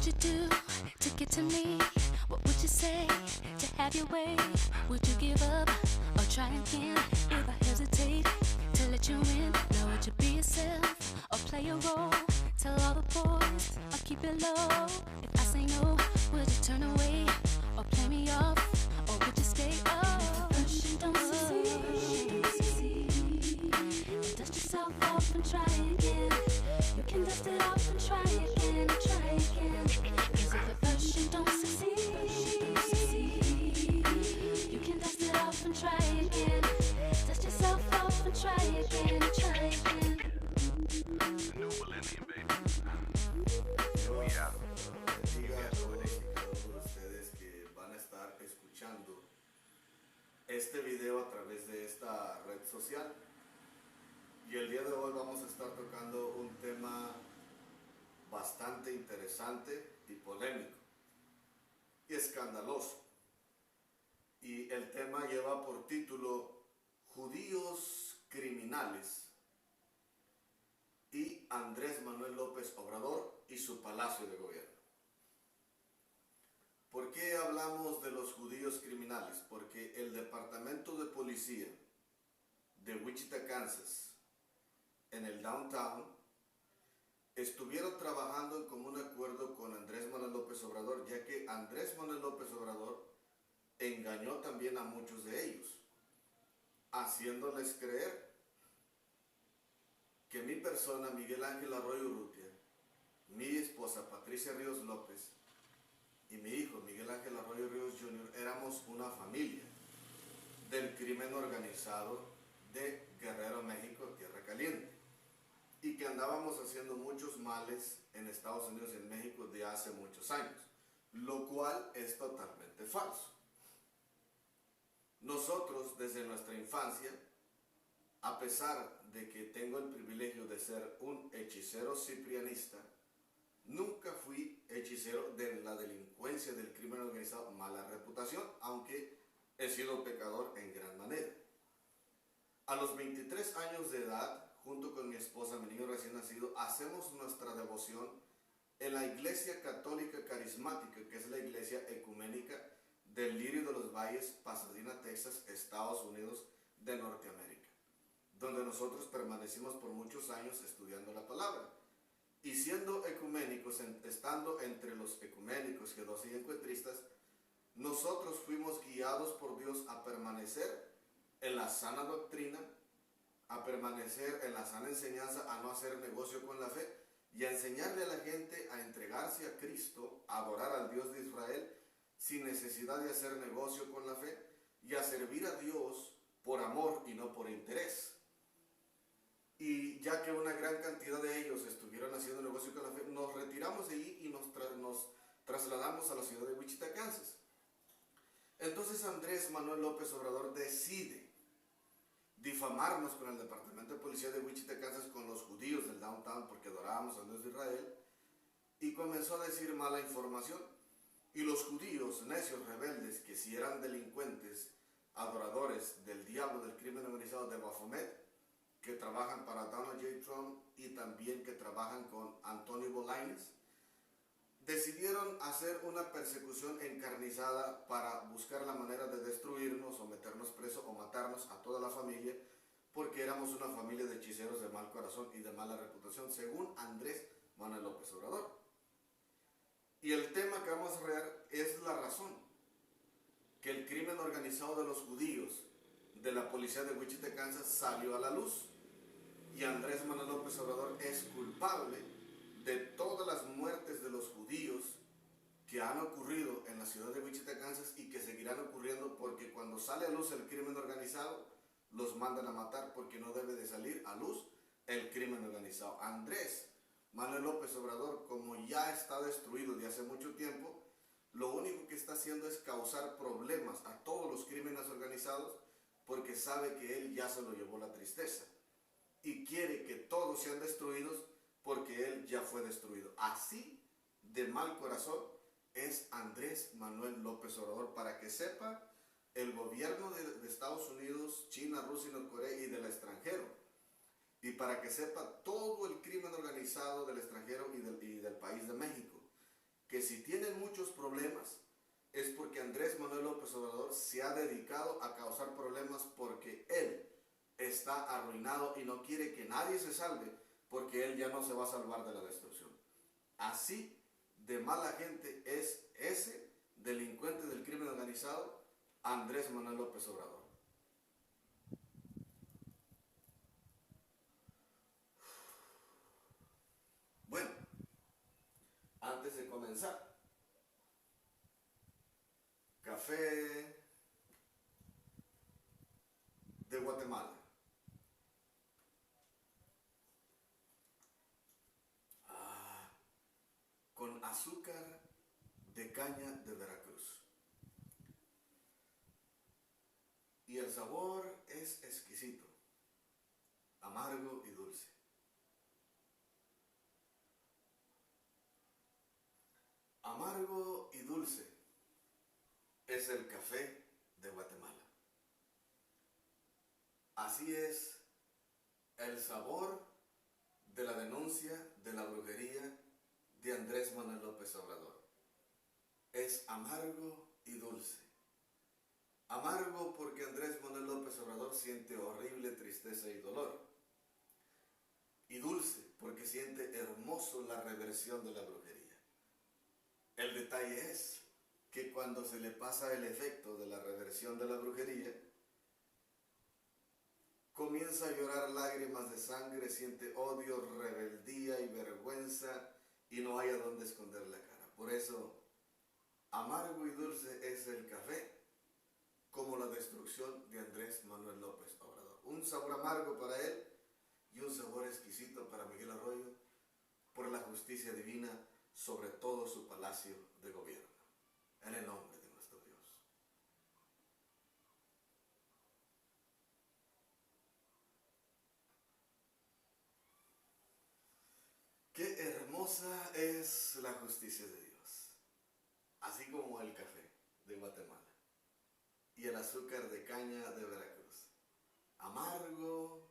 would you do to get to me? What would you say to have your way? Would you give up or try again? If I hesitate to let you in, now would you be yourself or play a role? Tell all the boys or keep it low. If I say no, would you turn away or play me off? Or would you stay? Oh, if you don't succeed, dust yourself off and try again. You can dust it off and try again, try again. Cause if at first you don't succeed, you can dust it off and try again. Dust yourself off and try again, try again. The new millennium, baby. Oh, yeah. Bendiga a todos y cada uno de ustedes que van a estar escuchando este video a través de esta red social. Y el día de hoy vamos a estar tocando un tema bastante interesante y polémico y escandaloso. Y el tema lleva por título Judíos criminales y Andrés Manuel López Obrador y su palacio de gobierno. ¿Por qué hablamos de los judíos criminales? Porque el Departamento de Policía de Wichita, Kansas, en el downtown, estuvieron trabajando en común acuerdo con Andrés Manuel López Obrador, ya que Andrés Manuel López Obrador engañó también a muchos de ellos, haciéndoles creer que mi persona, Miguel Ángel Arroyo Urrutia, mi esposa Patricia Ríos López y mi hijo Miguel Ángel Arroyo Ríos Jr. éramos una familia del crimen organizado de Guerrero, México, Tierra Caliente, y que andábamos haciendo muchos males en Estados Unidos y en México de hace muchos años, lo cual es totalmente falso. Nosotros desde nuestra infancia, a pesar de que tengo el privilegio de ser un hechicero ciprianista, nunca fui hechicero de la delincuencia del crimen organizado, mala reputación, aunque he sido pecador en gran manera. A los 23 años de edad, junto con mi esposa, mi niño recién nacido, hacemos nuestra devoción en la Iglesia Católica Carismática, que es la iglesia ecuménica del Lirio de los Valles, Pasadena, Texas, Estados Unidos de Norteamérica, donde nosotros permanecimos por muchos años estudiando la palabra. Y siendo ecuménicos, estando entre los ecuménicos, G12 y encuentristas, nosotros fuimos guiados por Dios a permanecer en la sana doctrina, a permanecer en la sana enseñanza, a no hacer negocio con la fe y a enseñarle a la gente a entregarse a Cristo, a adorar al Dios de Israel sin necesidad de hacer negocio con la fe y a servir a Dios por amor y no por interés. Y ya que una gran cantidad de ellos estuvieron haciendo negocio con la fe, nos retiramos de allí y nos trasladamos a la ciudad de Wichita, Kansas. Entonces Andrés Manuel López Obrador decide difamarnos con el Departamento de Policía de Wichita, Kansas, con los judíos del downtown, porque adorábamos al Dios de Israel, y comenzó a decir mala información. Y los judíos, necios, rebeldes, que si eran delincuentes, adoradores del diablo, del crimen organizado de Baphomet, que trabajan para Donald J. Trump y también que trabajan con Antonio Bolaños, decidieron hacer una persecución encarnizada para buscar la manera de destruirnos o meternos presos o matarnos a toda la familia, porque éramos una familia de hechiceros de mal corazón y de mala reputación, según Andrés Manuel López Obrador. Y el tema que vamos a ver es la razón que el crimen organizado de los judíos de la policía de Wichita, Kansas, salió a la luz. Y Andrés Manuel López Obrador es culpable de todas las muertes de los judíos que han ocurrido en la ciudad de Wichita, Kansas y que seguirán ocurriendo, porque cuando sale a luz el crimen organizado, los mandan a matar, porque no debe de salir a luz el crimen organizado. Andrés Manuel López Obrador, como ya está destruido de hace mucho tiempo, lo único que está haciendo es causar problemas a todos los crímenes organizados, porque sabe que él ya se lo llevó la tristeza y quiere que todos sean destruidos porque él ya fue destruido. Así de mal corazón es Andrés Manuel López Obrador, para que sepa el gobierno de Estados Unidos, China, Rusia y Norcorea y del extranjero, y para que sepa todo el crimen organizado del extranjero y del país de México, que Porque si tienen muchos problemas, es porque Andrés Manuel López Obrador se ha dedicado a causar problemas porque él está arruinado y no quiere que nadie se salve porque él ya no se va a salvar de la destrucción. Así de mala gente es ese delincuente del crimen organizado, Andrés Manuel López Obrador. Bueno, antes de comenzar, café de Guatemala. Con azúcar de caña de Veracruz. Y el sabor es exquisito, amargo y dulce. Amargo y dulce es el café de Guatemala. Así es el sabor de la denuncia de la brujería de Andrés Manuel López Obrador. Es amargo y dulce. Amargo porque Andrés Manuel López Obrador siente horrible tristeza y dolor. Y dulce porque siente hermoso la reversión de la brujería. El detalle es que cuando se le pasa el efecto de la reversión de la brujería, comienza a llorar lágrimas de sangre, siente odio, rebeldía y vergüenza y no hay a dónde esconder la cara. Por eso, amargo y dulce es el café, como la destrucción de Andrés Manuel López Obrador. Un sabor amargo para él y un sabor exquisito para Miguel Arroyo por la justicia divina sobre todo su palacio de gobierno. En el nombre de nuestro Dios. Qué hermosa es la justicia de Dios, así como el café de Guatemala y el azúcar de caña de Veracruz. Amargo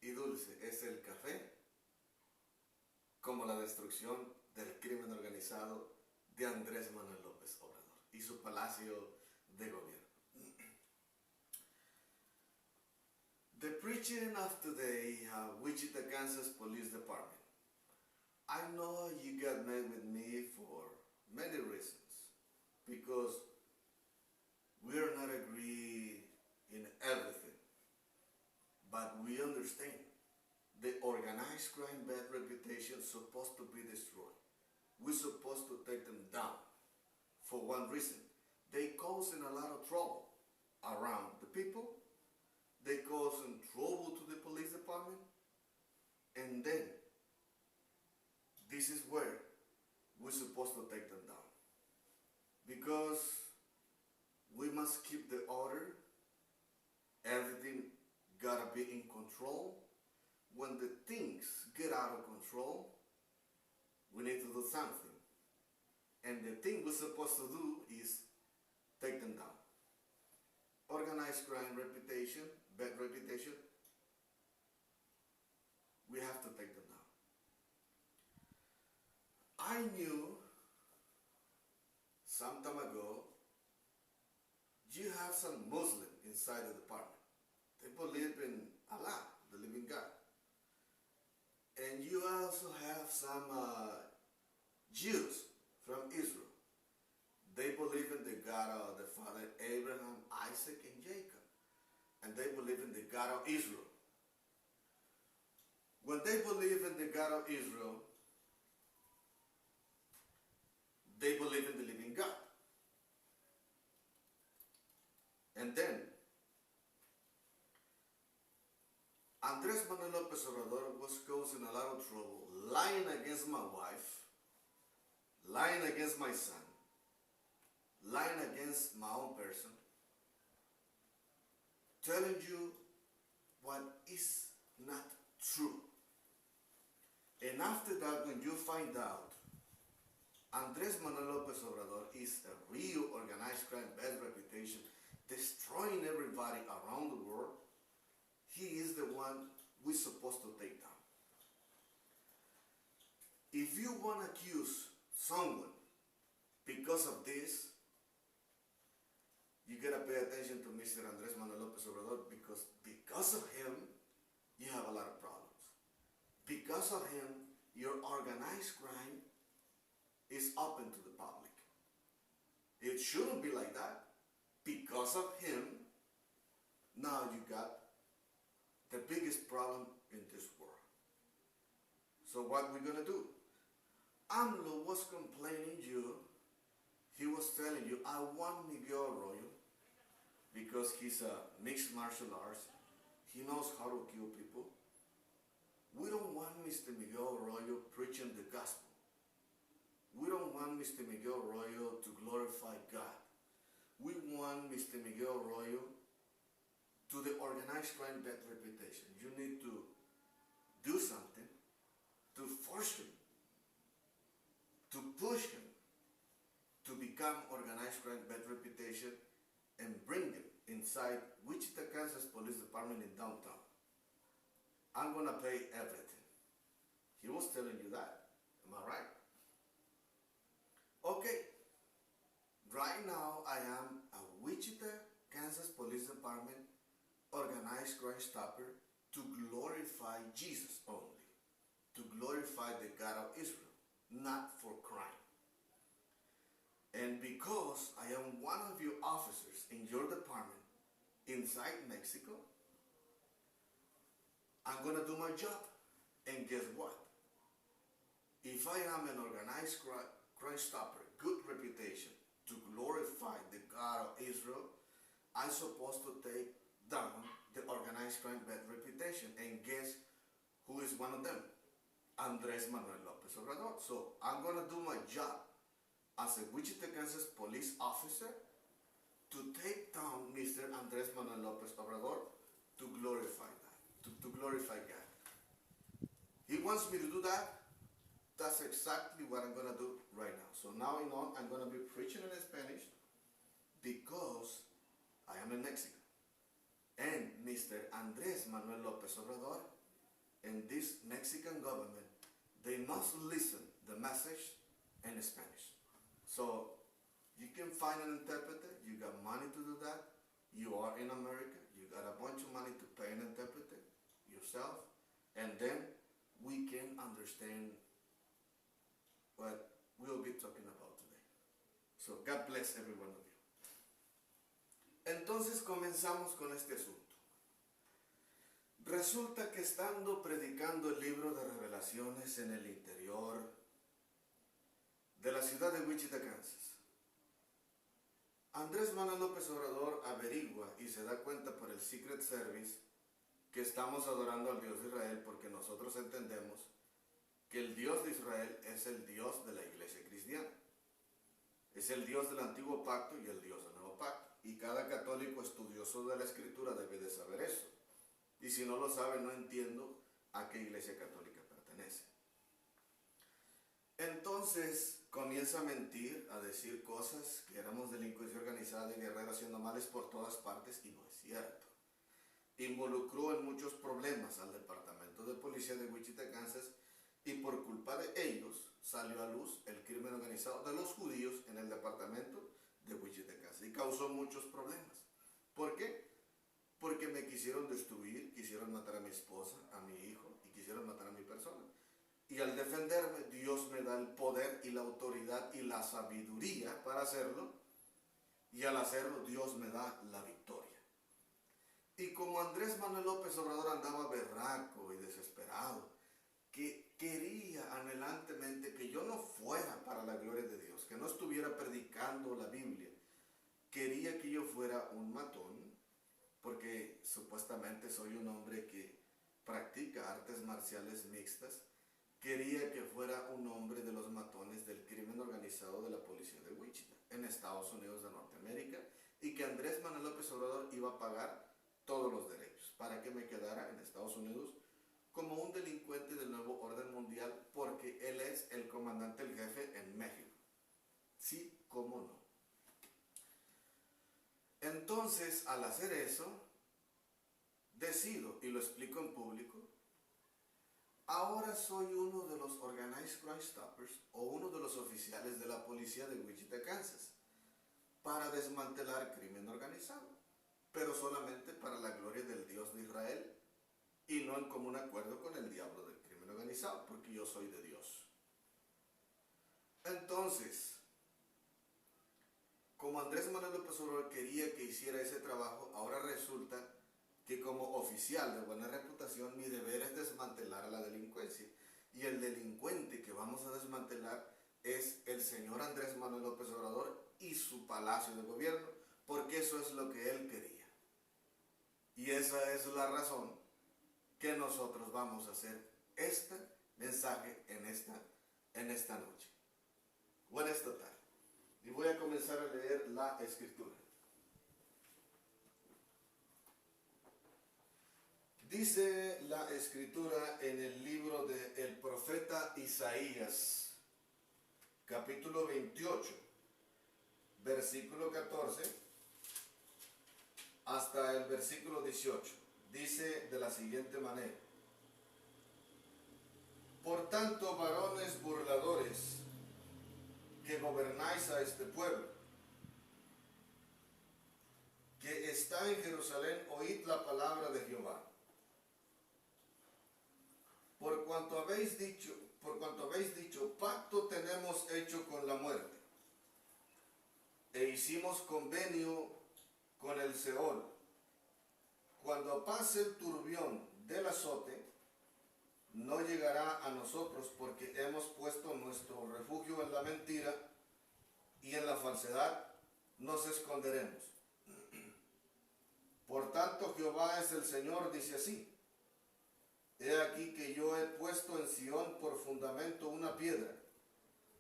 y dulce es el café, como la destrucción del crimen organizado de Andrés Manuel López Obrador y su palacio de gobierno. The preaching of today, Wichita, Kansas Police Department. I know you got mad with me for many reasons, because we are not agree in everything, but we understand the organized crime bad reputation is supposed to be destroyed. We're supposed to take them down for one reason. They causing a lot of trouble around the people. They causing trouble to the police department. And then, this is where we're supposed to take them down. Because we must keep the order. Everything gotta be in control. When the things get out of control, we need to do something. And the thing we're supposed to do is take them down. Organized crime reputation, bad reputation, we have to take them down. I knew some time ago you have some Muslim inside the department. They believe in Allah, the living God. And you also have some Jews from Israel. They believe in the God of the father Abraham, Isaac, and Jacob. And they believe in the God of Israel. When they believe in the God of Israel, they believe in the living God. And then, Andrés Manuel López Obrador was causing a lot of trouble, lying against my wife, lying against my son, lying against my own person, telling you what is not true. And after that, when you find out Andrés Manuel López Obrador is a real organized crime, bad reputation, destroying everybody around the world, he is the one we're supposed to take down. If you want to accuse someone, because of this, you gotta pay attention to Mr. Andrés Manuel López Obrador, because of him, you have a lot of problems. Because of him, your organized crime is open to the public. It shouldn't be like that. Because of him, now you got the biggest problem in this world. So what we're gonna do? AMLO was complaining you, he was telling you, I want Miguel Arroyo because he's a mixed martial arts. He knows how to kill people. We don't want Mr. Miguel Arroyo preaching the gospel. We don't want Mr. Miguel Arroyo to glorify God. We want Mr. Miguel Arroyo to the organized crime bad reputation. You need to do something to force him, to push him to become organized crime bad reputation and bring him inside Wichita, Kansas Police Department in downtown. I'm gonna pay everything. He was telling you that. Am I right? Okay. Right now I am a Wichita, Kansas Police Department organized crime stopper to glorify Jesus only. To glorify the God of Israel, not for crime. And because I am one of your officers in your department inside Mexico, I'm gonna do my job. And guess what? If I am an organized crime stopper, good reputation, to glorify the God of Israel, I'm supposed to take down the organized crime bad reputation. And guess who is one of them? Andrés Manuel López Obrador. So I'm gonna do my job as a Wichita, Kansas police officer to take down Mr. Andrés Manuel López Obrador to glorify that, to glorify God. He wants me to do that. That's exactly what I'm gonna do right now. So now on, I'm gonna be preaching in Spanish because I am in Mexico. And Mr. Andrés Manuel López Obrador and this Mexican government, they must listen the message in Spanish. So you can find an interpreter, you got money to do that, you are in America, you got a bunch of money to pay an interpreter yourself, and then we can understand what we'll be talking about today. So God bless every one of you. Entonces comenzamos con este asunto. Resulta que estando predicando el libro de Revelaciones en el interior de la ciudad de Wichita, Kansas, Andrés Manuel López Obrador averigua y se da cuenta por el Secret Service que estamos adorando al Dios de Israel, porque nosotros entendemos que el Dios de Israel es el Dios de la iglesia cristiana. Es el Dios del antiguo pacto y el Dios del nuevo pacto. Y cada católico estudioso de la escritura debe de saber eso. Y si no lo sabe, no entiendo a qué iglesia católica pertenece. Entonces comienza a mentir, a decir cosas que éramos delincuencia organizada y guerrera haciendo males por todas partes, y no es cierto. Involucró en muchos problemas al departamento de policía de Wichita, Kansas, y por culpa de ellos salió a luz el crimen organizado de los judíos en el departamento de Wichita, Kansas, y causó muchos problemas. ¿Por qué? Porque me quisieron destruir, quisieron matar a mi esposa, a mi hijo, y quisieron matar a mi persona. Y al defenderme, Dios me da el poder y la autoridad y la sabiduría para hacerlo, y al hacerlo, Dios me da la victoria. Y como Andrés Manuel López Obrador andaba berraco y desesperado, que quería anhelantemente que yo no fuera para la gloria de Dios, que no estuviera predicando la Biblia, quería que yo fuera un matón, porque supuestamente soy un hombre que practica artes marciales mixtas, quería que fuera un hombre de los matones del crimen organizado de la policía de Wichita, en Estados Unidos de Norteamérica, y que Andrés Manuel López Obrador iba a pagar todos los derechos para que me quedara en Estados Unidos como un delincuente del nuevo orden mundial, porque él es el comandante en jefe en México. Sí, cómo no. Entonces, al hacer eso, decido, y lo explico en público, ahora soy uno de los organized crime stoppers, o uno de los oficiales oficiales de la policía de Wichita, Kansas, para desmantelar crimen organizado, pero solamente para la gloria del Dios de Israel y no en común acuerdo con el diablo del crimen organizado, porque yo soy de Dios. Entonces, como Andrés Manuel López Obrador quería que hiciera ese trabajo, ahora resulta que como oficial de buena reputación mi deber es desmantelar a la delincuencia. Y el delincuente que vamos a desmantelar es el señor Andrés Manuel López Obrador y su palacio de gobierno, porque eso es lo que él quería. Y esa es la razón que nosotros vamos a hacer este mensaje en esta noche, o en esta tarde. Y voy a comenzar a leer la escritura. Dice la escritura en el libro del profeta Isaías, capítulo 28, versículo 14, hasta el versículo 18. Dice de la siguiente manera: Por tanto, varones burladores, que gobernáis a este pueblo, que está en Jerusalén, oíd la palabra de Jehová. Por cuanto habéis dicho, pacto tenemos hecho con la muerte, e hicimos convenio con el Seol. Cuando pase el turbión del azote, no llegará a nosotros, porque hemos puesto nuestro refugio en la mentira, y en la falsedad nos esconderemos. Por tanto, Jehová es el Señor, dice así: He aquí que yo he puesto en Sión por fundamento una piedra,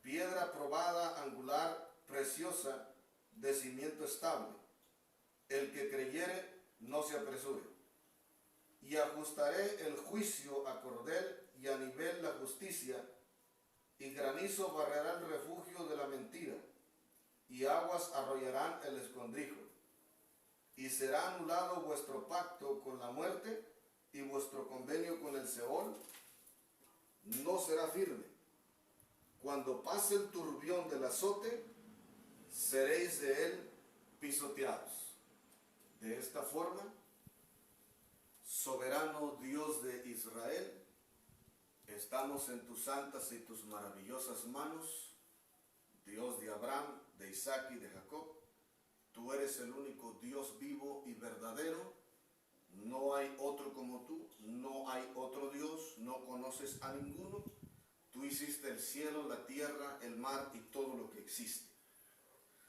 piedra probada, angular, preciosa, de cimiento estable. El que creyere, no se apresure. Y ajustaré el juicio a cordel, y a nivel la justicia, y granizo barrerá el refugio de la mentira, y aguas arrollarán el escondrijo. Y será anulado vuestro pacto con la muerte, y vuestro convenio con el Seol no será firme. Cuando pase el turbión del azote, seréis de él pisoteados. De esta forma, soberano Dios de Israel, estamos en tus santas y tus maravillosas manos, Dios de Abraham, de Isaac y de Jacob. Tú eres el único Dios vivo y verdadero. No hay otro como tú, no hay otro Dios, no conoces a ninguno. Tú hiciste el cielo, la tierra, el mar y todo lo que existe.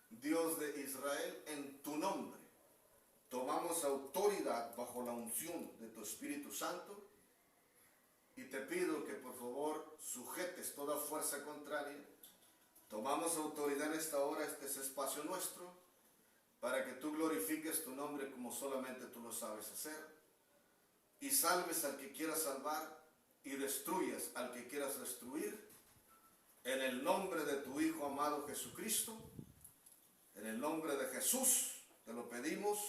Dios de Israel, en tu nombre tomamos autoridad bajo la unción de tu Espíritu Santo, y te pido que por favor sujetes toda fuerza contraria. Tomamos autoridad en esta hora, este es espacio nuestro, para que tú glorifiques tu nombre como solamente tú lo sabes hacer, y salves al que quieras salvar y destruyas al que quieras destruir, en el nombre de tu Hijo amado Jesucristo. En el nombre de Jesús te lo pedimos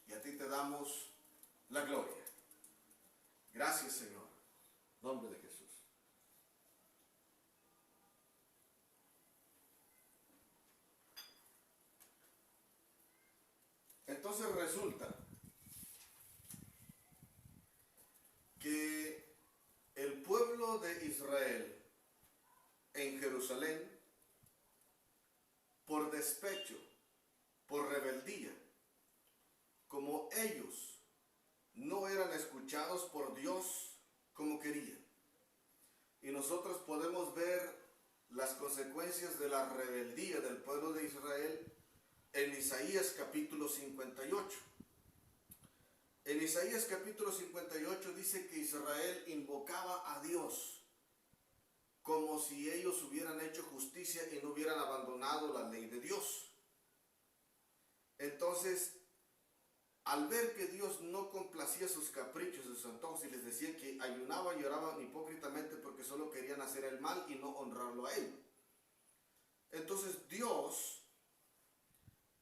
y a ti te damos la gloria. Gracias, Señor. En nombre de Jesús. Entonces resulta que el pueblo de Israel en Jerusalén, por despecho, por rebeldía, como ellos no eran escuchados por Dios como querían. Y nosotros podemos ver las consecuencias de la rebeldía del pueblo de Israel en Isaías capítulo 58. En Isaías capítulo 58 dice que Israel invocaba a Dios como si ellos hubieran hecho justicia y no hubieran abandonado la ley de Dios. Entonces, al ver que Dios no complacía sus caprichos, sus antojos, y les decía que ayunaban y oraban hipócritamente porque solo querían hacer el mal y no honrarlo a Él. Entonces Dios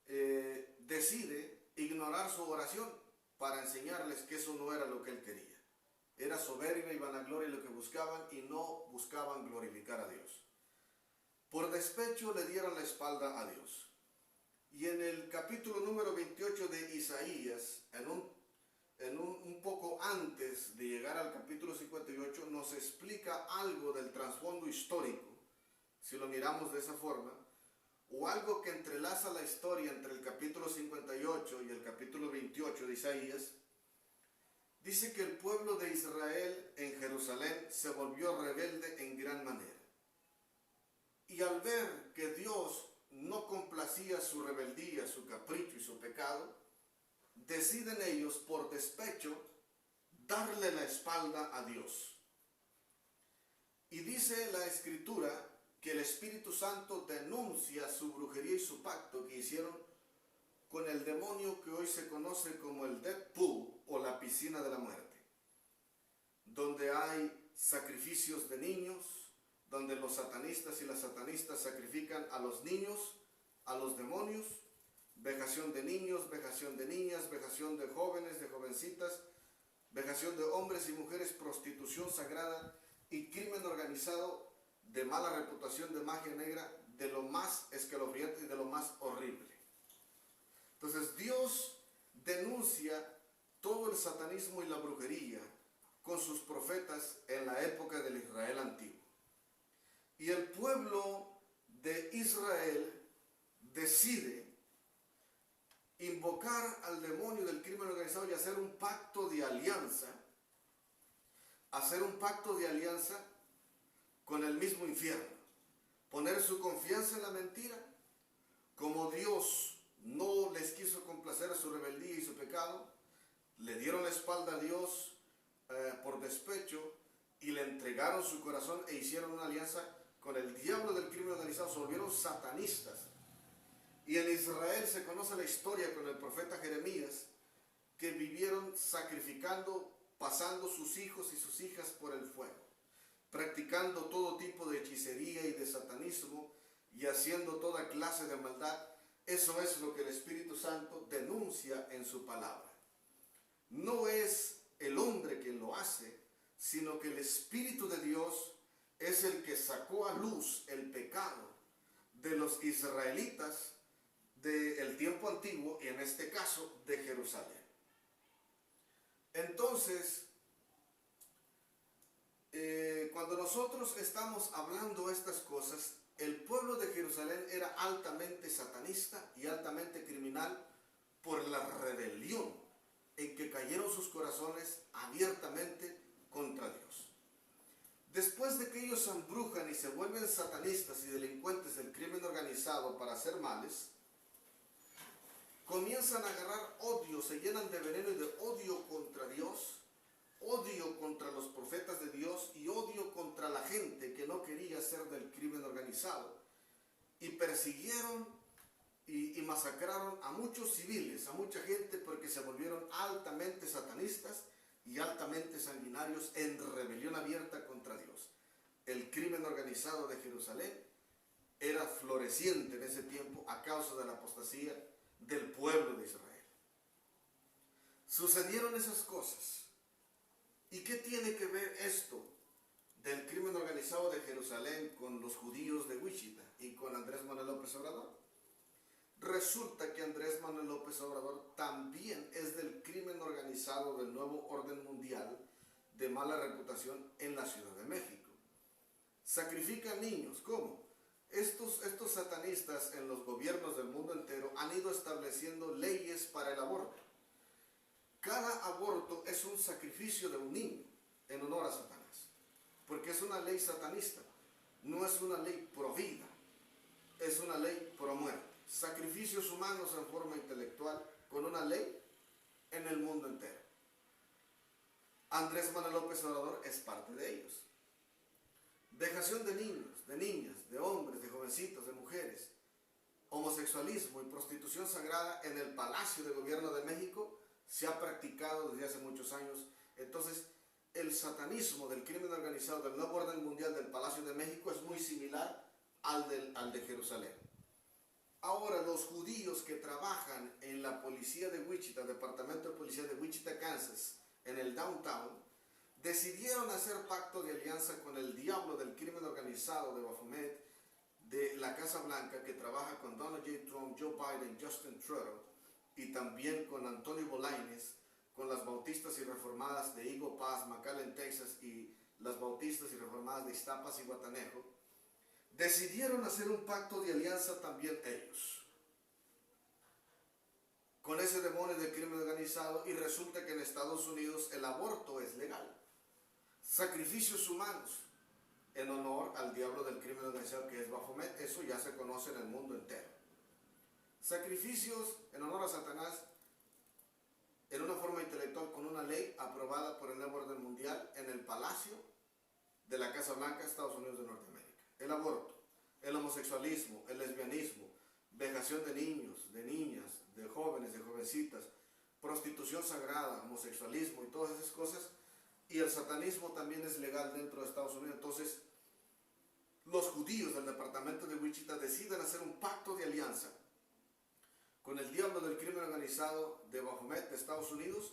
decide ignorar su oración para enseñarles que eso no era lo que Él quería. Era soberbia y vanagloria lo que buscaban, y no buscaban glorificar a Dios. Por despecho le dieron la espalda a Dios. Y en el capítulo número 28 de Isaías, un poco antes de llegar al capítulo 58, nos explica algo del trasfondo histórico, si lo miramos de esa forma, o algo que entrelaza la historia entre el capítulo 58 y el capítulo 28 de Isaías. Dice que el pueblo de Israel en Jerusalén se volvió rebelde en gran manera. Y al ver que Dios no complacía su rebeldía, su capricho y su pecado, deciden ellos por despecho darle la espalda a Dios. Y dice la Escritura que el Espíritu Santo denuncia su brujería y su pacto que hicieron con el demonio que hoy se conoce como el Death Pool o la piscina de la muerte, donde hay sacrificios de niños, donde los satanistas y las satanistas sacrifican a los niños, a los demonios, vejación de niños, vejación de niñas, vejación de jóvenes, de jovencitas, vejación de hombres y mujeres, prostitución sagrada y crimen organizado de mala reputación, de magia negra, de lo más escalofriante y de lo más horrible. Entonces Dios denuncia todo el satanismo y la brujería con sus profetas en la época del Israel antiguo. Y el pueblo de Israel decide invocar al demonio del crimen organizado y hacer un pacto de alianza, con el mismo infierno, poner su confianza en la mentira. Como Dios no les quiso complacer a su rebeldía y su pecado, le dieron la espalda a Dios por despecho y le entregaron su corazón e hicieron una alianza con el diablo del crimen organizado, se volvieron satanistas. Y en Israel se conoce la historia con el profeta Jeremías, que vivieron sacrificando, pasando sus hijos y sus hijas por el fuego, practicando todo tipo de hechicería y de satanismo y haciendo toda clase de maldad. Eso es lo que el Espíritu Santo denuncia en su palabra. No es el hombre quien lo hace, sino que el Espíritu de Dios es el que sacó a luz el pecado de los israelitas del tiempo antiguo, y en este caso de Jerusalén. Entonces, cuando nosotros estamos hablando estas cosas, el pueblo de Jerusalén era altamente satanista y altamente criminal por la rebelión en que cayeron sus corazones abiertamente contra Dios. Después de que ellos se embrujan y se vuelven satanistas y delincuentes del crimen organizado para hacer males, comienzan a agarrar odio, se llenan de veneno y de odio contra Dios, odio contra los profetas de Dios y odio contra la gente que no quería ser del crimen organizado. Y persiguieron y masacraron a muchos civiles, a mucha gente, porque se volvieron altamente satanistas y altamente sanguinarios en rebelión abierta contra Dios. El crimen organizado de Jerusalén era floreciente en ese tiempo a causa de la apostasía del pueblo de Israel. Sucedieron esas cosas. ¿Y qué tiene que ver esto del crimen organizado de Jerusalén con los judíos de Wichita y con Andrés Manuel López Obrador? Resulta que Andrés Manuel López Obrador también es del crimen organizado del nuevo orden mundial de mala reputación en la Ciudad de México. Sacrifican niños. ¿Cómo? Estos satanistas en los gobiernos del mundo entero han ido estableciendo leyes para el aborto. Cada aborto es un sacrificio de un niño en honor a Satanás, porque es una ley satanista, no es una ley pro vida, es una ley pro muerte. Sacrificios humanos en forma intelectual con una ley en el mundo entero. Andrés Manuel López Obrador es parte de ellos. Vejación de niños, de niñas, de hombres, de jovencitos, de mujeres, homosexualismo y prostitución sagrada en el Palacio de Gobierno de México se ha practicado desde hace muchos años. Entonces, el satanismo del crimen organizado del nuevo orden mundial del Palacio de México es muy similar al de Jerusalén. Ahora, los judíos que trabajan en la policía de Wichita, departamento de policía de Wichita, Kansas, en el downtown, decidieron hacer pacto de alianza con el diablo del crimen organizado de Baphomet, de la Casa Blanca que trabaja con Donald J. Trump, Joe Biden, Justin Trudeau y también con Antonio Bolaños, con las bautistas y reformadas de Eagle Pass, McAllen, Texas y las bautistas y reformadas de Iztapas y Guatanejo, decidieron hacer un pacto de alianza también ellos con ese demonio del crimen organizado, y resulta que en Estados Unidos el aborto es legal. Sacrificios humanos en honor al diablo del crimen organizado que es Baphomet, eso ya se conoce en el mundo entero. Sacrificios en honor a Satanás en una forma intelectual con una ley aprobada por el nuevo orden mundial en el Palacio de la Casa Blanca, Estados Unidos de Norteamérica. El aborto, el homosexualismo, el lesbianismo, vejación de niños, de niñas, de jóvenes, de jovencitas, prostitución sagrada, homosexualismo y todas esas cosas, y el satanismo también es legal dentro de Estados Unidos. Entonces, los judíos del departamento de Wichita deciden hacer un pacto de alianza con el diablo del crimen organizado de Baphomet de Estados Unidos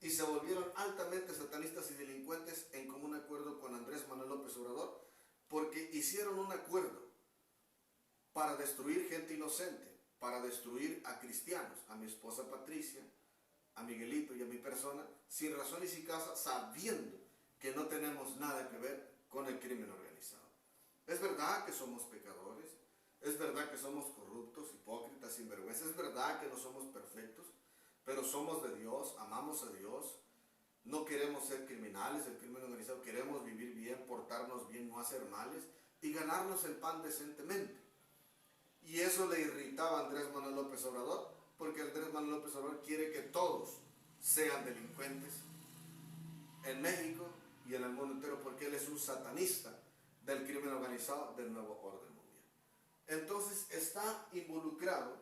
y se volvieron altamente satanistas y delincuentes en común acuerdo con Andrés Manuel López Obrador, porque hicieron un acuerdo para destruir gente inocente, para destruir a cristianos, a mi esposa Patricia, a Miguelito y a mi persona, sin razón y sin causa, sabiendo que no tenemos nada que ver con el crimen organizado. Es verdad que somos pecadores, es verdad que somos corruptos, hipócritas, sinvergüenzas, es verdad que no somos perfectos, pero somos de Dios, amamos a Dios, no queremos ser criminales, el crimen organizado, queremos vivir bien, portarnos bien, no hacer males y ganarnos el pan decentemente. Y eso le irritaba a Andrés Manuel López Obrador, porque Andrés Manuel López Obrador quiere que todos sean delincuentes en México y en el mundo entero, porque él es un satanista del crimen organizado del nuevo orden mundial. Entonces está involucrado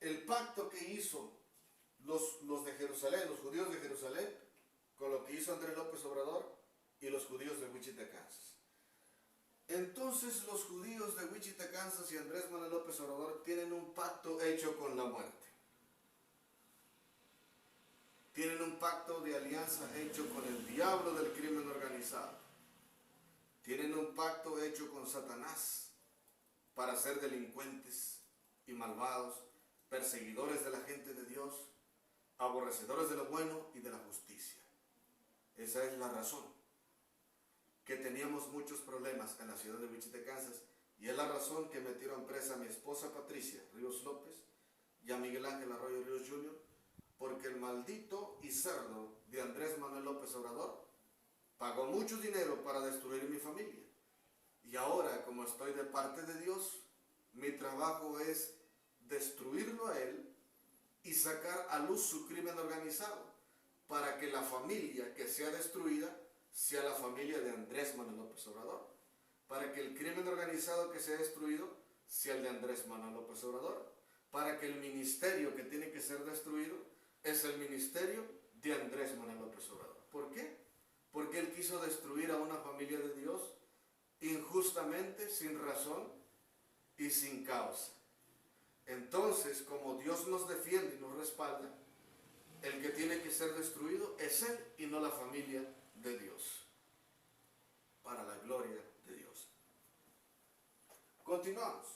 el pacto que hizo los de Jerusalén, los judíos de Jerusalén, con lo que hizo Andrés López Obrador y los judíos de Wichita, Kansas. Entonces los judíos de Wichita, Kansas y Andrés Manuel López Obrador tienen un pacto hecho con la muerte. Tienen un pacto de alianza hecho con el diablo del crimen organizado. Tienen un pacto hecho con Satanás para ser delincuentes y malvados, perseguidores de la gente de Dios, aborrecedores de lo bueno y de la justicia. Esa es la razón que teníamos muchos problemas en la ciudad de Wichita, Kansas, y es la razón que metieron presa a mi esposa Patricia Ríos López y a Miguel Ángel Arroyo Ríos Jr., porque el maldito y cerdo de Andrés Manuel López Obrador pagó mucho dinero para destruir mi familia. Y ahora, como estoy de parte de Dios, mi trabajo es destruirlo a él y sacar a luz su crimen organizado, para que la familia que sea destruida sea la familia de Andrés Manuel López Obrador, para que el crimen organizado que sea destruido sea el de Andrés Manuel López Obrador, para que el ministerio que tiene que ser destruido es el ministerio de Andrés Manuel López Obrador. ¿Por qué? Porque él quiso destruir a una familia de Dios injustamente, sin razón y sin causa. Entonces, como Dios nos defiende y nos respalda, el que tiene que ser destruido es él y no la familia de Dios, para la gloria de Dios. Continuamos.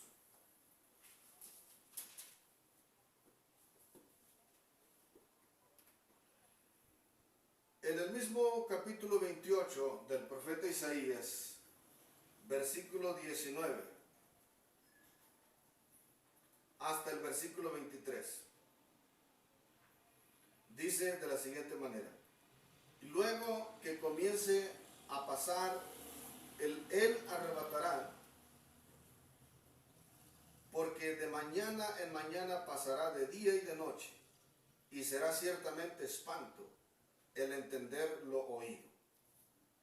En el mismo capítulo 28 del profeta Isaías, versículo 19 hasta el versículo 23, dice de la siguiente manera: luego que comience a pasar, él arrebatará, porque de mañana en mañana pasará de día y de noche, y será ciertamente espanto el entender lo oído.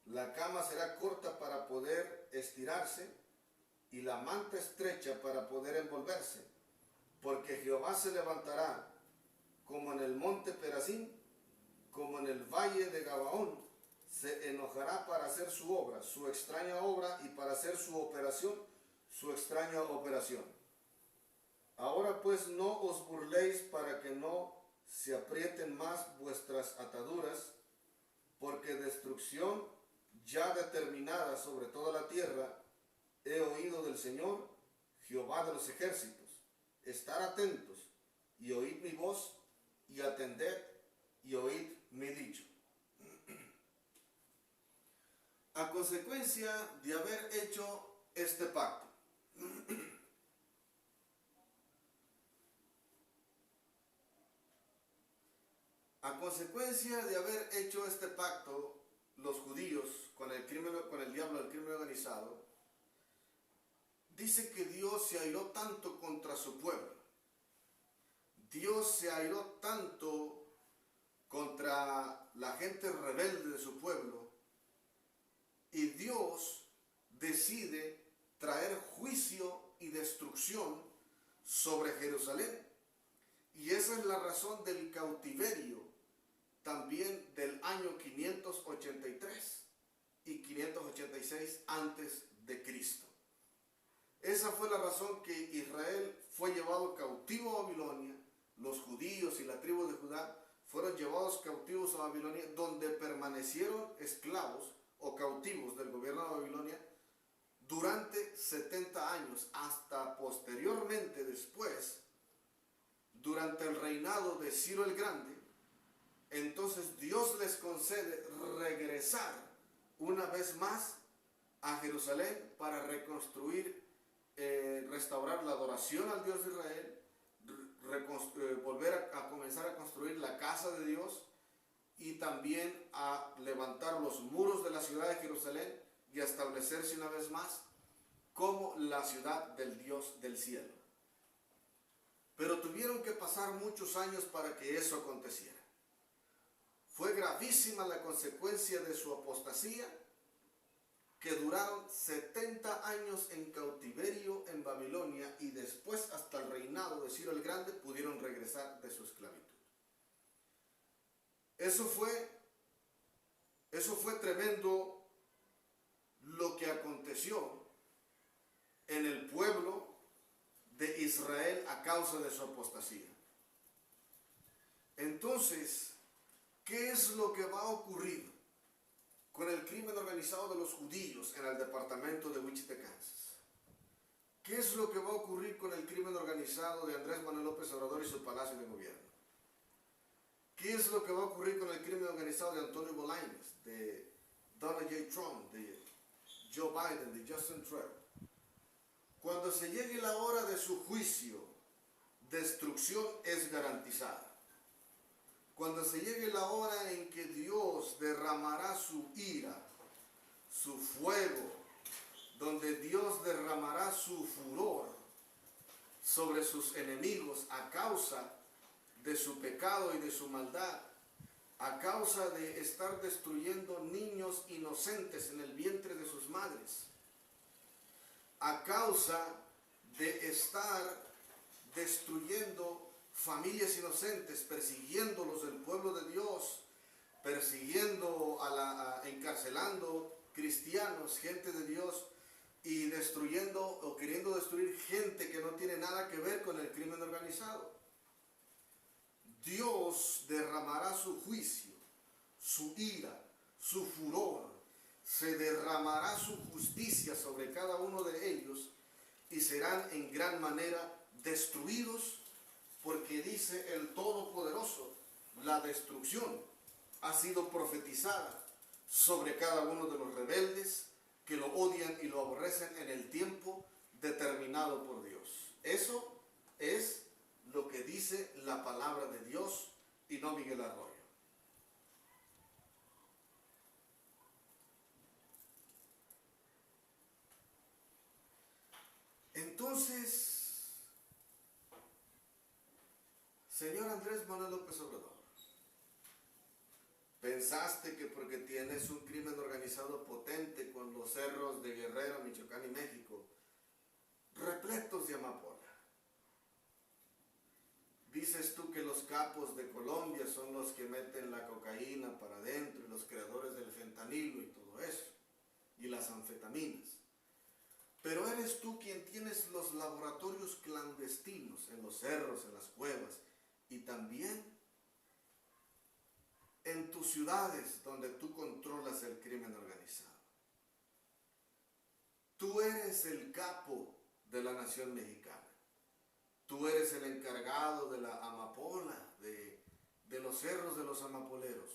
La cama será corta para poder estirarse, y la manta estrecha para poder envolverse, porque Jehová se levantará como en el monte Perazín, como en el valle de Gabaón, se enojará para hacer su obra, su extraña obra, y para hacer su operación, su extraña operación. Ahora pues no os burléis para que no se aprieten más vuestras ataduras, porque destrucción ya determinada sobre toda la tierra he oído del Señor, Jehová de los ejércitos. Estar atentos y oíd mi voz y atended y oíd mi dicho. A consecuencia de haber hecho este pacto, los judíos con el diablo del crimen organizado, dice que Dios se airó tanto contra su pueblo. Dios se airó tanto contra la gente rebelde de su pueblo, y Dios decide traer juicio y destrucción sobre Jerusalén. Y esa es la razón del cautiverio también del año 583 y 586 antes de Cristo. Esa fue la razón que Israel fue llevado cautivo a Babilonia. Los judíos y la tribu de Judá fueron llevados cautivos a Babilonia, donde permanecieron esclavos o cautivos del gobierno de Babilonia durante 70 años, hasta posteriormente después, durante el reinado de Ciro el Grande. Entonces Dios les concede regresar una vez más a Jerusalén para reconstruir, restaurar la adoración al Dios de Israel, volver a comenzar a construir la casa de Dios y también a levantar los muros de la ciudad de Jerusalén y a establecerse una vez más como la ciudad del Dios del cielo. Pero tuvieron que pasar muchos años para que eso aconteciera. Fue gravísima la consecuencia de su apostasía, que duraron 70 años en cautiverio en Babilonia, y después, hasta el reinado de Ciro el Grande, pudieron regresar de su esclavitud. Eso fue tremendo lo que aconteció en el pueblo de Israel a causa de su apostasía. Entonces, ¿qué es lo que va a ocurrir con el crimen organizado de los judíos en el departamento de Wichita, Kansas? ¿Qué es lo que va a ocurrir con el crimen organizado de Andrés Manuel López Obrador y su palacio de gobierno? ¿Qué es lo que va a ocurrir con el crimen organizado de Antonio Bolaños, de Donald J. Trump, de Joe Biden, de Justin Trudeau? Cuando se llegue la hora de su juicio, destrucción es garantizada. Cuando se llegue la hora en que Dios derramará su ira, su fuego, donde Dios derramará su furor sobre sus enemigos a causa de su pecado y de su maldad, a causa de estar destruyendo niños inocentes en el vientre de sus madres, a causa de estar destruyendo familias inocentes, persiguiéndolos del pueblo de Dios, encarcelando cristianos, gente de Dios, y destruyendo o queriendo destruir gente que no tiene nada que ver con el crimen organizado. Dios derramará su juicio, su ira, su furor, se derramará su justicia sobre cada uno de ellos, y serán en gran manera destruidos, porque dice el Todopoderoso, la destrucción ha sido profetizada sobre cada uno de los rebeldes que lo odian y lo aborrecen en el tiempo determinado por Dios. Eso es lo que dice la palabra de Dios y no Miguel Arroyo. Entonces, señor Andrés Manuel López Obrador, ¿pensaste que porque tienes un crimen organizado potente con los cerros de Guerrero, Michoacán y México, repletos de amapola? Dices tú que los capos de Colombia son los que meten la cocaína para adentro y los creadores del fentanilo y todo eso, y las anfetaminas. Pero eres tú quien tienes los laboratorios clandestinos en los cerros, en las cuevas, y también en tus ciudades donde tú controlas el crimen organizado. Tú eres el capo de la nación mexicana. Tú eres el encargado de la amapola, de los cerros de los amapoleros.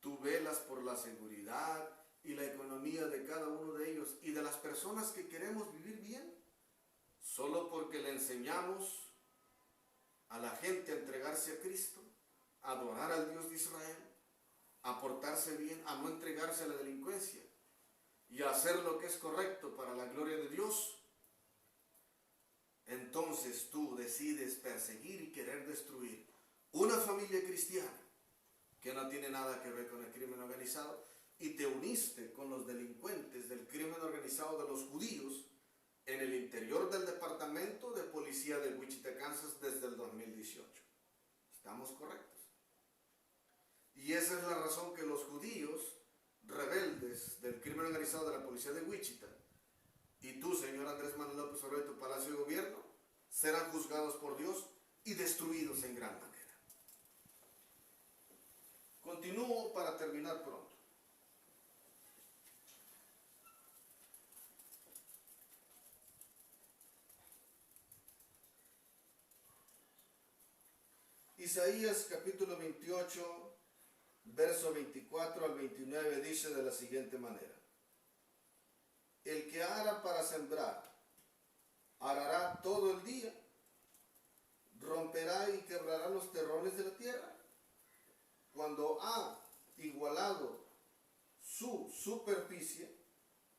Tú velas por la seguridad y la economía de cada uno de ellos y de las personas que queremos vivir bien. Solo porque le enseñamos a la gente a entregarse a Cristo, a adorar al Dios de Israel, a portarse bien, a no entregarse a la delincuencia y a hacer lo que es correcto para la gloria de Dios. Entonces tú decides perseguir y querer destruir una familia cristiana que no tiene nada que ver con el crimen organizado y te uniste con los delincuentes del crimen organizado de los judíos en el interior del Departamento de Policía de Wichita, Kansas desde el 2018. ¿Estamos correctos? Y esa es la razón que los judíos rebeldes del crimen organizado de la Policía de Wichita y tú, señor Andrés Manuel López Obrador, tu Palacio de Gobierno, serán juzgados por Dios y destruidos en gran manera. Continúo para terminar pronto. Isaías capítulo 28, verso 24 al 29 dice de la siguiente manera: el que ara para sembrar, arará todo el día, romperá y quebrará los terrones de la tierra. Cuando ha igualado su superficie,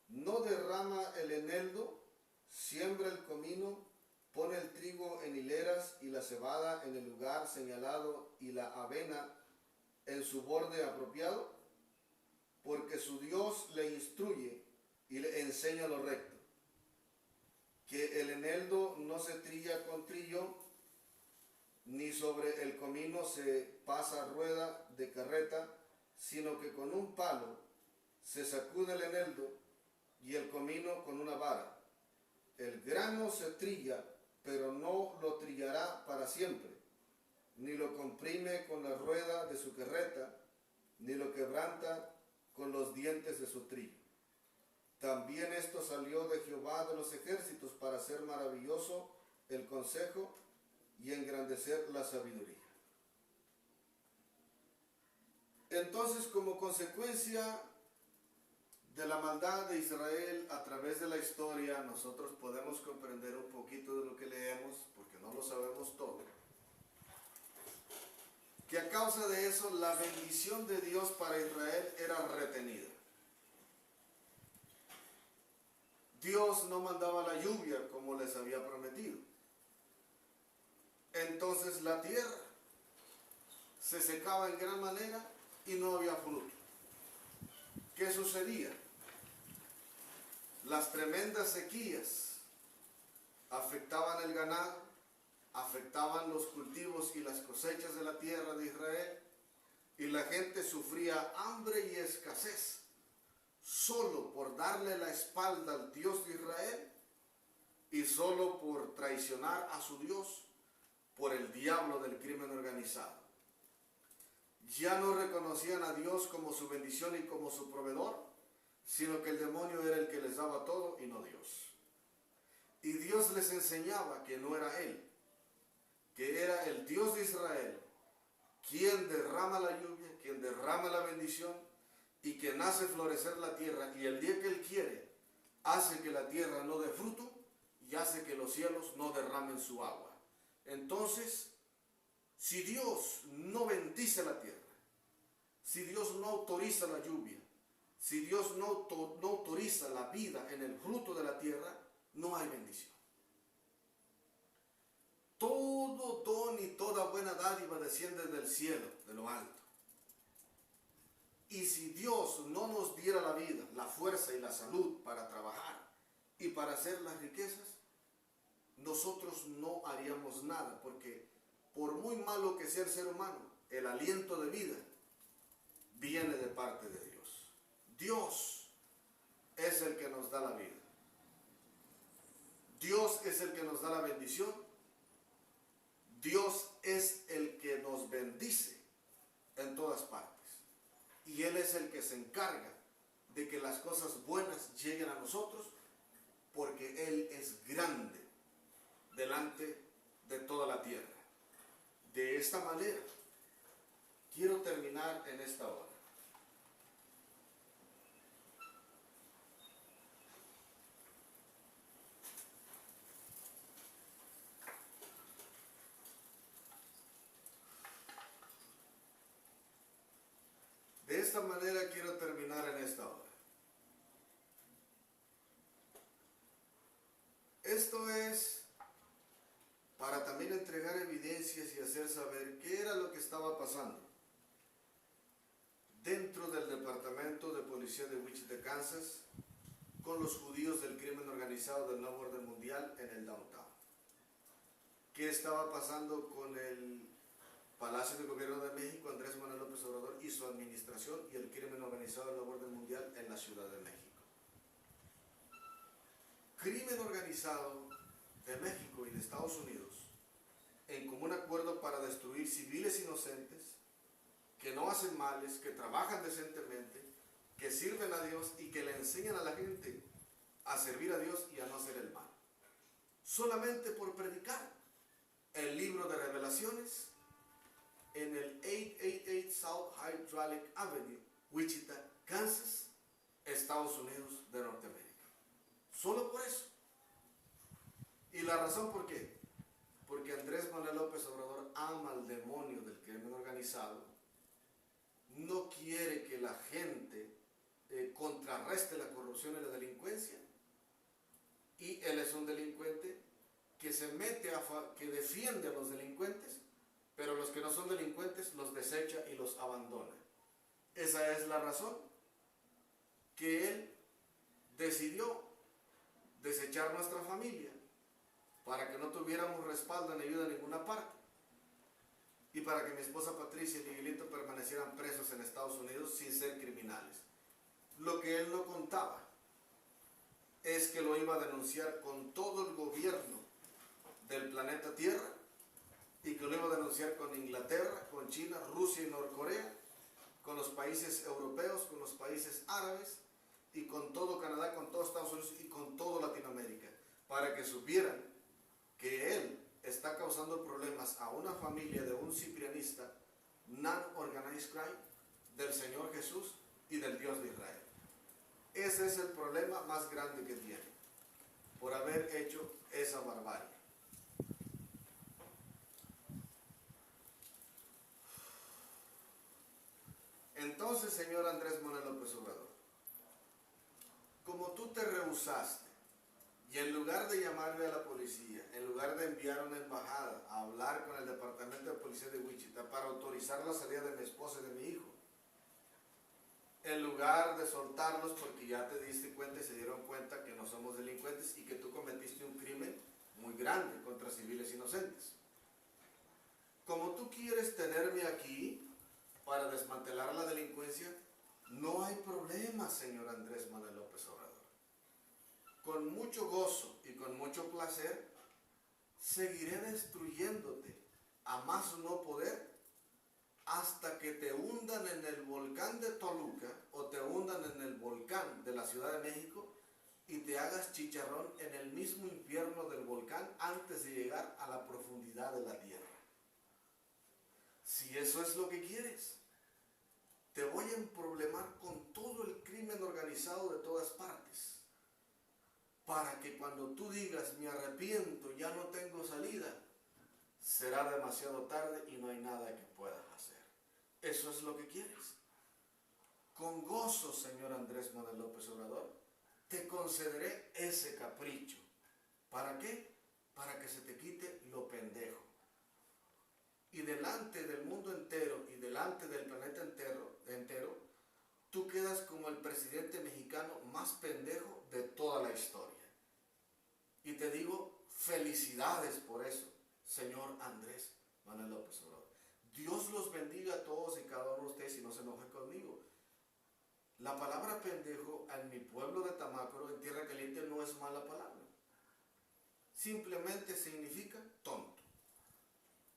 no derrama el eneldo, siembra el comino, pone el trigo en hileras y la cebada en el lugar señalado y la avena en su borde apropiado, porque su Dios le instruye y le enseña lo recto. Que el eneldo no se trilla con trillo, ni sobre el comino se pasa rueda de carreta, sino que con un palo se sacude el eneldo y el comino con una vara. El grano se trilla, pero no lo trillará para siempre, ni lo comprime con la rueda de su carreta, ni lo quebranta con los dientes de su trillo. También esto salió de Jehová de los ejércitos para hacer maravilloso el consejo y engrandecer la sabiduría. Entonces, como consecuencia de la maldad de Israel a través de la historia, nosotros podemos comprender un poquito de lo que leemos, porque no lo sabemos todo, que a causa de eso la bendición de Dios para Israel era retenida. Dios no mandaba la lluvia como les había prometido. Entonces la tierra se secaba en gran manera y no había fruto. ¿Qué sucedía? Las tremendas sequías afectaban el ganado, afectaban los cultivos y las cosechas de la tierra de Israel, y la gente sufría hambre y escasez solo por darle la espalda al Dios de Israel y solo por traicionar a su Dios por el diablo del crimen organizado. Ya no reconocían a Dios como su bendición y como su proveedor, sino que el demonio era el que les daba todo y no Dios. Y Dios les enseñaba que no era Él, que era el Dios de Israel quien derrama la lluvia, quien derrama la bendición y quien hace florecer la tierra, y el día que Él quiere hace que la tierra no dé fruto y hace que los cielos no derramen su agua. Entonces, si Dios no bendice la tierra, si Dios no autoriza la lluvia, si Dios no autoriza la vida en el fruto de la tierra, no hay bendición. Todo don y toda buena dádiva desciende del cielo, de lo alto. Y si Dios no nos diera la vida, la fuerza y la salud para trabajar y para hacer las riquezas, nosotros no haríamos nada, porque por muy malo que sea el ser humano, el aliento de vida viene de parte de Dios. Dios es el que nos da la vida. Dios es el que nos da la bendición. Dios es el que nos bendice en todas partes. Y Él es el que se encarga de que las cosas buenas lleguen a nosotros porque Él es grande delante de toda la tierra. De esta manera, quiero terminar en esta hora. De esta manera quiero terminar en esta hora. Esto es para también entregar evidencias y hacer saber qué era lo que estaba pasando dentro del Departamento de Policía de Wichita, Kansas, con los judíos del crimen organizado del Nuevo Orden Mundial en el downtown. ¿Qué estaba pasando con el Palacio de Gobierno de México, Andrés Manuel López Obrador y su administración, y el crimen organizado del Nuevo Orden Mundial en la Ciudad de México? Crimen organizado de México y de Estados Unidos, en común acuerdo para destruir civiles inocentes, que no hacen males, que trabajan decentemente, que sirven a Dios y que le enseñan a la gente a servir a Dios y a no hacer el mal. Solamente por predicar el libro de Revelaciones en el 888 South Hydraulic Avenue, Wichita, Kansas, Estados Unidos de Norteamérica. Solo por eso. ¿Y la razón por qué? Porque Andrés Manuel López Obrador ama al demonio del crimen organizado, no quiere que la gente contrarreste la corrupción y la delincuencia, y él es un delincuente que se mete que defiende a los delincuentes, pero los que no son delincuentes los desecha y los abandona. Esa es la razón que él decidió desechar nuestra familia para que no tuviéramos respaldo ni ayuda en ninguna parte, y para que mi esposa Patricia y Miguelito permanecieran presos en Estados Unidos sin ser criminales. Lo que él no contaba es que lo iba a denunciar con todo el gobierno del planeta Tierra, y que lo iba a denunciar con Inglaterra, con China, Rusia y Norcorea, con los países europeos, con los países árabes, y con todo Canadá, con todo Estados Unidos y con todo Latinoamérica, para que supieran que él está causando problemas a una familia de un ciprianista, non-organized crime, del Señor Jesús y del Dios de Israel. Ese es el problema más grande que tiene, por haber hecho esa barbarie. Entonces, señor Andrés Manuel López Obrador, como tú te rehusaste, y en lugar de llamarle a la policía, en lugar de enviar una embajada a hablar con el Departamento de Policía de Wichita para autorizar la salida de mi esposa y de mi hijo, en lugar de soltarlos porque ya te diste cuenta y se dieron cuenta que no somos delincuentes y que tú cometiste un crimen muy grande contra civiles inocentes, como tú quieres tenerme aquí para desmantelar la delincuencia, no hay problema, señor Andrés Manuel López Obrador. Con mucho gozo y con mucho placer, seguiré destruyéndote a más no poder hasta que te hundan en el volcán de Toluca o te hundan en el volcán de la Ciudad de México y te hagas chicharrón en el mismo infierno del volcán antes de llegar a la profundidad de la tierra. Si eso es lo que quieres, te voy a emproblemar con todo el crimen organizado de todas partes, para que cuando tú digas me arrepiento, ya no tengo salida, será demasiado tarde y no hay nada que puedas hacer. ¿Eso es lo que quieres? Con gozo, señor Andrés Manuel López Obrador, te concederé ese capricho. ¿Para qué? Para que se te quite lo pendejo. Y delante del mundo entero y delante del planeta entero, tú quedas como el presidente mexicano más pendejo de toda la historia. Y te digo, felicidades por eso, señor Andrés Manuel López Obrador. Dios los bendiga a todos y cada uno de ustedes y no se enojen conmigo. La palabra pendejo en mi pueblo de Tamácoro, en Tierra Caliente, no es mala palabra. Simplemente significa tonto.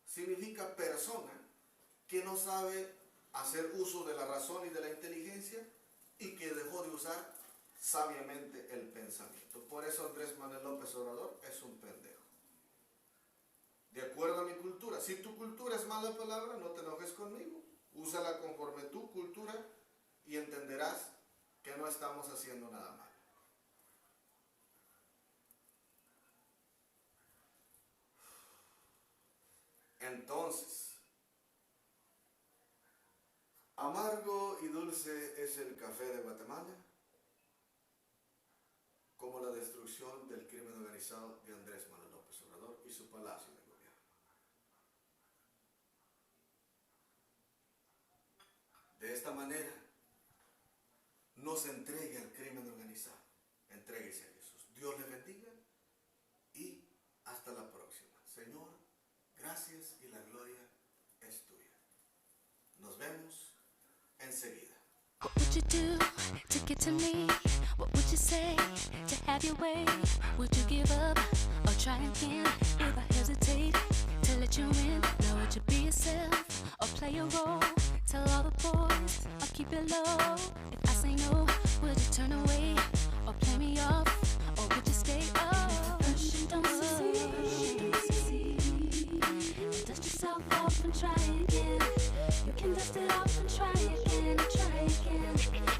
Significa persona que no sabe hacer uso de la razón y de la inteligencia y que dejó de usar sabiamente el pensamiento. Por eso Andrés Manuel López Obrador es un pendejo. De acuerdo a mi cultura. Si tu cultura es mala palabra, no te enojes conmigo. Úsala conforme tu cultura y entenderás que no estamos haciendo nada mal. Entonces, amargo y dulce es el café de Guatemala, como la destrucción del crimen organizado de Andrés Manuel López Obrador y su palacio de gobierno. De esta manera, no se entregue al crimen organizado. Entréguese a Jesús. Dios le bendiga y hasta la próxima. Señor, gracias y la gloria es tuya. Nos vemos enseguida. What would you do to get to me? What would you say to have your way? Would you give up or try again if I hesitate to let you in? Now would you be yourself or play a role? Tell all the boys or keep it low. If I say no, would you turn away or play me off? Or would you stay up? If you don't succeed, dust yourself off and try again. You can dust it off and try again, try again.